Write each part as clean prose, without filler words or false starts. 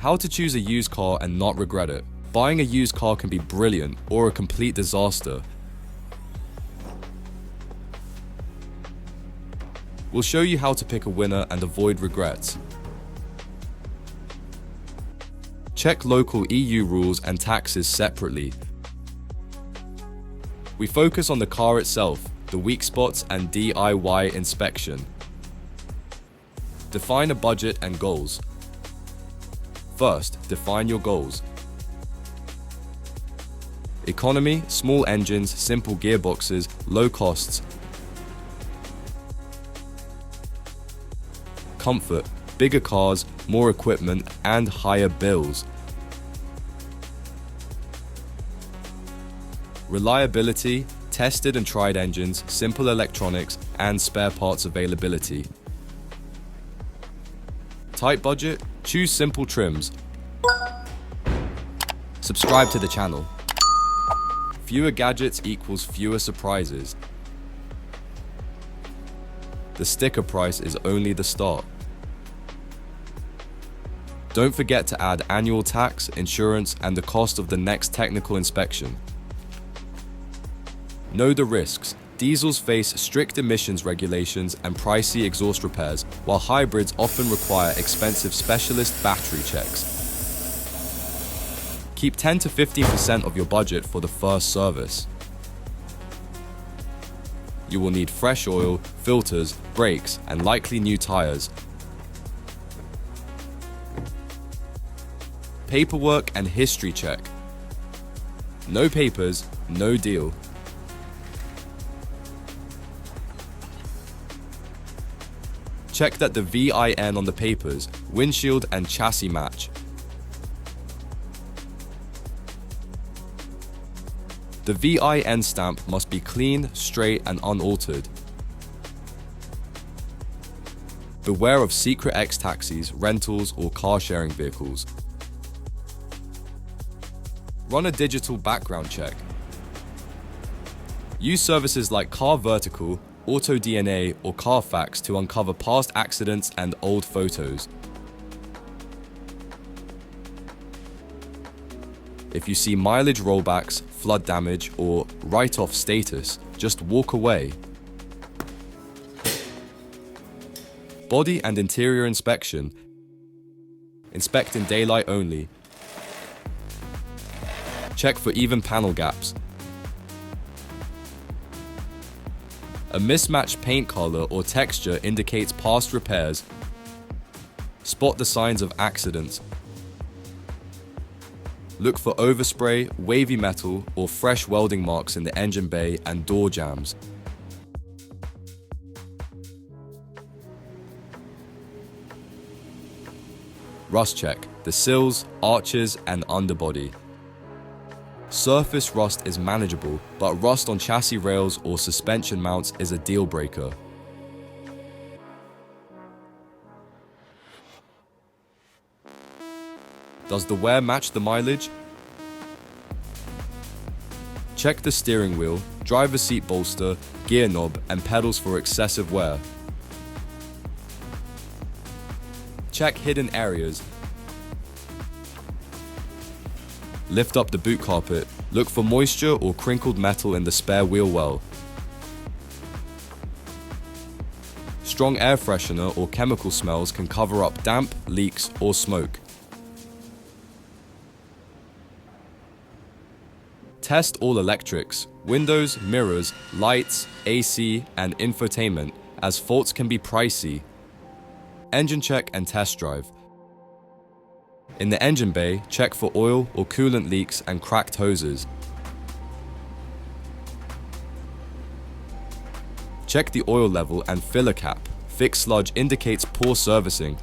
How to choose a used car and not regret it. Buying a used car can be brilliant or a complete disaster. We'll show you how to pick a winner and avoid regrets. Check local EU rules and taxes separately. We focus on the car itself, the weak spots and DIY inspection. Define a budget and goals. First, define your goals. Economy, small engines, simple gearboxes, low costs. Comfort, bigger cars, more equipment, and higher bills. Reliability, tested and tried engines, simple electronics, and spare parts availability. Tight budget, choose simple trims. Subscribe to the channel. Fewer gadgets equals fewer surprises. The sticker price is only the start. Don't forget to add annual tax, insurance, and the cost of the next technical inspection. Know the risks. Diesels face strict emissions regulations and pricey exhaust repairs, while hybrids often require expensive specialist battery checks. Keep 10 to 15% of your budget for the first service. You will need fresh oil, filters, brakes, and likely new tires. Paperwork and history check. No papers, no deal. Check that the VIN on the papers, windshield and chassis match. The VIN stamp must be clean, straight and unaltered. Beware of secret X taxis, rentals or car sharing vehicles. Run a digital background check. Use services like Car Vertical, AutoDNA or Carfax to uncover past accidents and old photos. If you see mileage rollbacks, flood damage, or write-off status, just walk away. Body and interior inspection. Inspect in daylight only. Check for even panel gaps. A mismatched paint color or texture indicates past repairs. Spot the signs of accidents. Look for overspray, wavy metal, or fresh welding marks in the engine bay and door jambs. Rust check the sills, arches, and underbody. Surface rust is manageable, but rust on chassis rails or suspension mounts is a deal breaker. Does the wear match the mileage? Check the steering wheel, driver's seat bolster, gear knob, and pedals for excessive wear. Check hidden areas. Lift up the boot carpet. Look for moisture or crinkled metal in the spare wheel well. Strong air freshener or chemical smells can cover up damp, leaks, or smoke. Test all electrics, windows, mirrors, lights, AC, and infotainment, as faults can be pricey. Engine check and test drive. In the engine bay, check for oil or coolant leaks and cracked hoses. Check the oil level and filler cap. Thick sludge indicates poor servicing.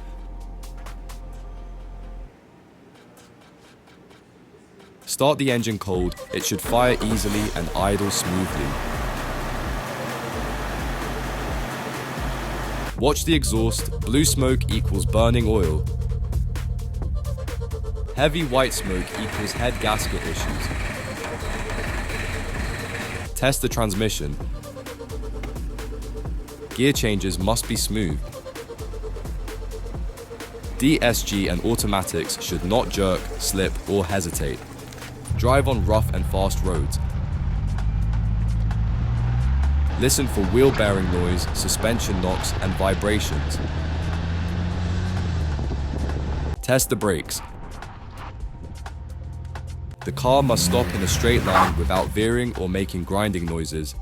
Start the engine cold, it should fire easily and idle smoothly. Watch the exhaust, blue smoke equals burning oil. Heavy white smoke equals head gasket issues. Test the transmission. Gear changes must be smooth. DSG and automatics should not jerk, slip, or hesitate. Drive on rough and fast roads. Listen for wheel bearing noise, suspension knocks, and vibrations. Test the brakes. The car must stop in a straight line without veering or making grinding noises.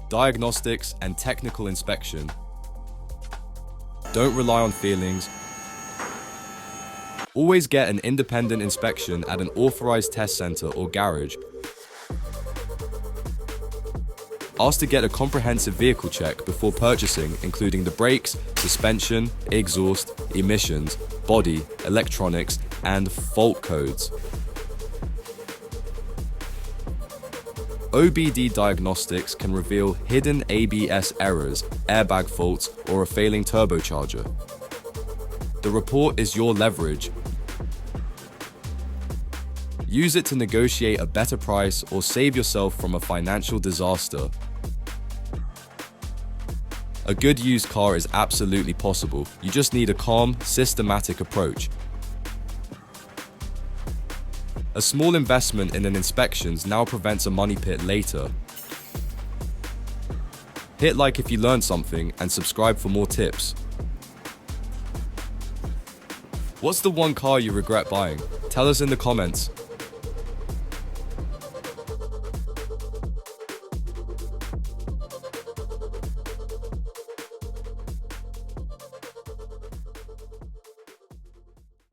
Diagnostics and technical inspection. Don't rely on feelings. Always get an independent inspection at an authorized test center or garage. Ask to get a comprehensive vehicle check before purchasing, including the brakes, suspension, exhaust, emissions, body, electronics, and fault codes. OBD Diagnostics can reveal hidden ABS errors, airbag faults, or a failing turbocharger. The report is your leverage. Use it to negotiate a better price or save yourself from a financial disaster. A good used car is absolutely possible. You just need a calm, systematic approach. A small investment in an inspection now prevents a money pit later. Hit like if you learned something and subscribe for more tips. What's the one car you regret buying? Tell us in the comments.